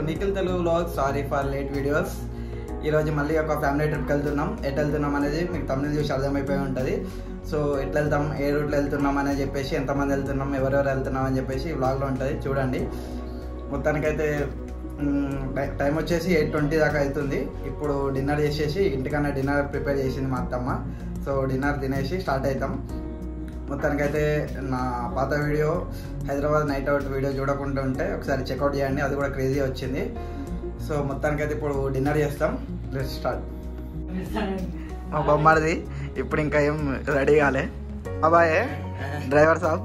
Nikhil Telugu vlog, sorry for late videos. ఈరోజు మళ్ళీ ఒక ఫ్యామిలీ ట్రిప్కి వెళ్తున్నాం. ఎటు వెళ్తున్నాం అనేది మీకు తమిళ చూసి అర్థమైపోయి ఉంటుంది. సో ఎట్లా వెళ్తాం, ఏ రూట్లో వెళ్తున్నాం అని చెప్పేసి, ఎంతమంది వెళ్తున్నాం, ఎవరెవరు వెళ్తున్నాం అని చెప్పేసి ఈ వ్లాగ్లో ఉంటుంది, చూడండి. మొత్తానికైతే టైం వచ్చేసి 8:20 దాకా అవుతుంది. ఇప్పుడు డిన్నర్ చేసేసి, ఇంటికన్నా డిన్నర్ ప్రిపేర్ చేసింది మా అత్తమ్మ. సో డిన్నర్ తినేసి స్టార్ట్ అవుతాం. మొత్తానికైతే నా పాత video Hyderabad night out video చూడకుండా ఉంటే ఒకసారి చెక్అవుట్ చేయండి, అది కూడా క్రేజీ వచ్చింది. సో మొత్తానికైతే ఇప్పుడు డిన్నర్ చేస్తాం. Let's start. మా బొమ్మడిది ఇప్పుడు ఇంకా ఏం రెడీ కాలే. అబ్బాయే డ్రైవర్ సాబ్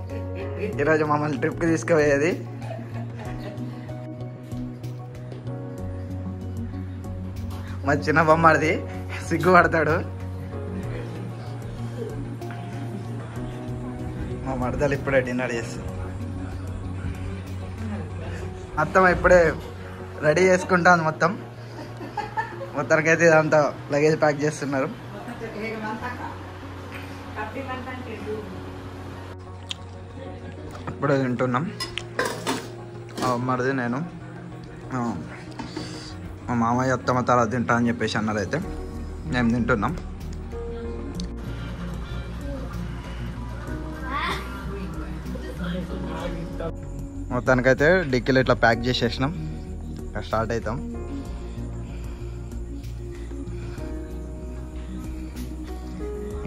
ఈరోజు మమ్మల్ని ట్రిప్కి తీసుకుపోయేది. మా చిన్న బొమ్మడిది సిగ్గుపడతాడు. మా మరదలు ఇప్పుడే డిన్నర్ చేస్తుంది. మొత్తం ఇప్పుడే రెడీ చేసుకుంటాను. మొత్తానికైతే ఇదంతా లగేజ్ ప్యాక్ చేస్తున్నారు. ఇప్పుడే తింటున్నాం. మా అమ్మది నేను, మా మామయ్య అత్తమ్మ తర్వాత తింటా అని చెప్పేసి అన్నారు. అయితే మేము తింటున్నాం. మొత్తానికైతే డిక్కీలు ఇట్లా ప్యాక్ చేసేసినాం. ఇంకా స్టార్ట్ అవుతాం.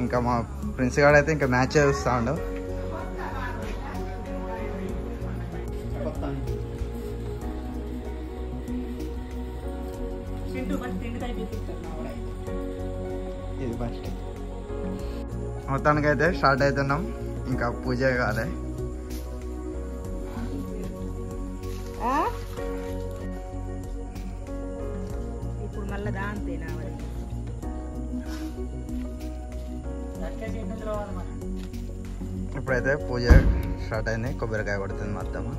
ఇంకా మా ప్రిన్స్ గారు అయితే ఇంకా మ్యాచ్ చూస్తూ ఉండవు. ఇది ఫస్ట్. మొత్తానికైతే స్టార్ట్ అవుతున్నాం. ఇంకా పూజ కాలే. ఇప్పుడు మళ్ళీ దాంతేనా ఇప్పుడైతే పూజ స్టార్ట్ అయింది. కొబ్బరికాయ కొడుతుంది మా అత్తమ్మ.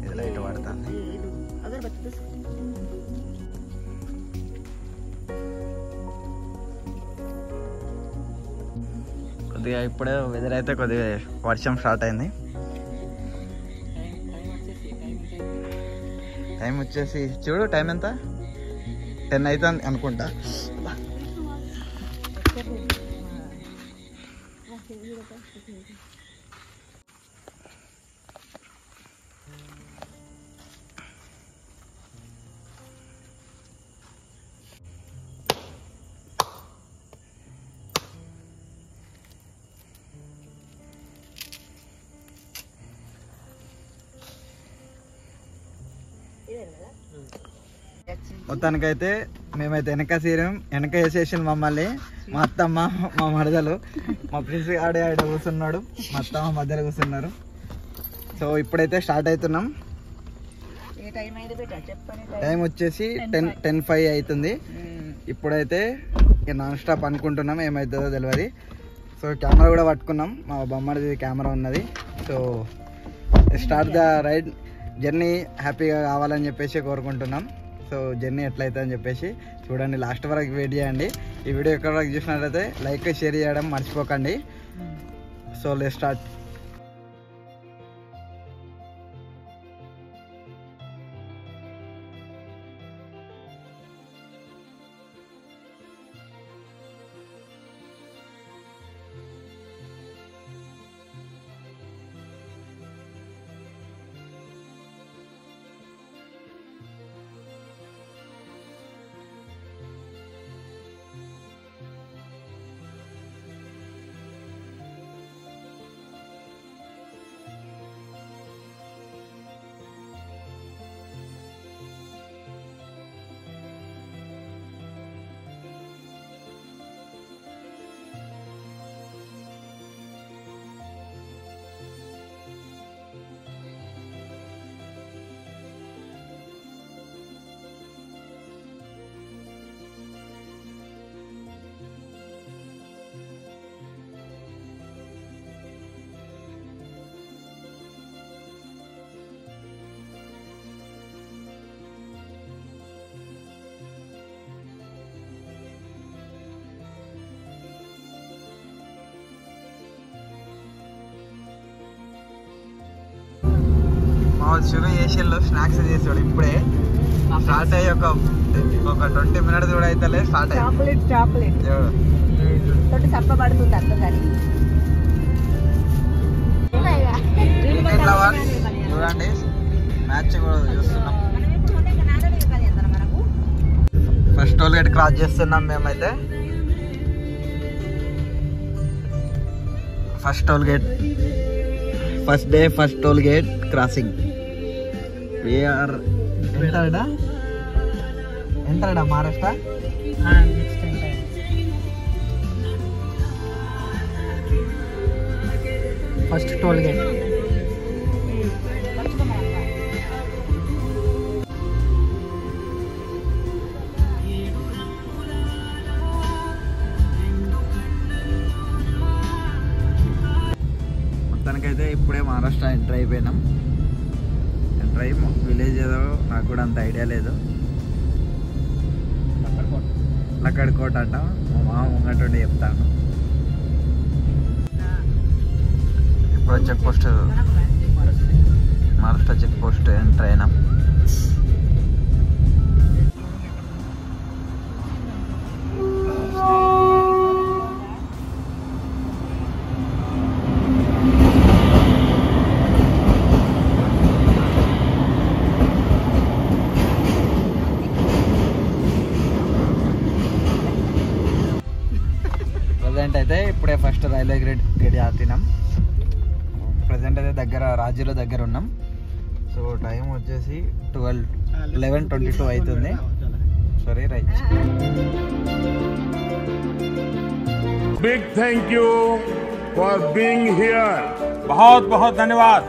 ఇది లైట్ పడుతుంది. కొద్దిగా ఇప్పుడే వెదర్ అయితే కొద్దిగా వర్షం స్టార్ట్ అయింది. టైం వచ్చేసి చూడు, టైం ఎంత, 10 అవుతుంది అనుకుంటా. మొత్తానికైతే మేమైతే వెనక వేసేసిన మమ్మల్ని మా అత్తమ్మ, మా మరదలు, మా ప్రిన్స్ ఆడే కూర్చున్నాడు, మా అత్తమ్మ మధ్యలో కూర్చున్నారు. సో ఇప్పుడైతే స్టార్ట్ అవుతున్నాం. టైం వచ్చేసి 10:05 అవుతుంది. ఇప్పుడైతే నాన్ స్టాప్ అనుకుంటున్నాం, ఏమవుతుందో తెలియదు. సో కెమెరా కూడా పట్టుకున్నాం, మా బొమ్మది కెమెరా ఉన్నది. So start the ride. Journey హ్యాపీగా కావాలని చెప్పేసి కోరుకుంటున్నాం. సో జర్నీ ఎట్లయితే అని చెప్పేసి చూడండి, లాస్ట్ వరకు వెయిట్ చేయండి. ఈ వీడియో ఎక్కడ వరకు చూసినట్లయితే లైక్, షేర్ చేయడం మర్చిపోకండి. So let's start. షురు చేసిళ్ళు స్నాక్స్ చేసాడు ఇప్పుడే స్టార్ట్ అయ్యి ఒక 20 మినిట్స్ కూడా అయితే స్టార్ట్ అయ్యి చాక్లెట్ తోటి చప్పబడుతుంది అంతగాని క్రికెట్ లవర్స్ చూడండి మ్యాచ్ కూడా చూస్తున్నాం. ఫస్ట్ టోల్ గేట్ క్రాస్ చేస్తున్నాం మేమైతే. First toll gate first day first toll gate crossing. We're entered Maharashtra. First toll gate మొత్తానికైతే ఇప్పుడే మహారాష్ట్ర ఎంటర్ అయిపోయినాం. ఎంటర్ అయ్యి విలేజ్ ఏదో నాకు కూడా అంత ఐడియా లేదు. లక్కడికోట అంట మా మామ ముంగటుండి చెప్తాను. ఇప్పుడు check post Maharashtra check post enter అయినాం. ప్రజెంట్ అయితే ఇప్పుడే ఫస్ట్ రైల్వే గేట్ ఆపినాం. ప్రజెంట్ అయితే దగ్గర రాజుల దగ్గర ఉన్నాం. సో టైం వచ్చేసి 11:22 అవుతుంది. Sorry right. Big thank you for being here. बहुत बहुत धन्यवाद.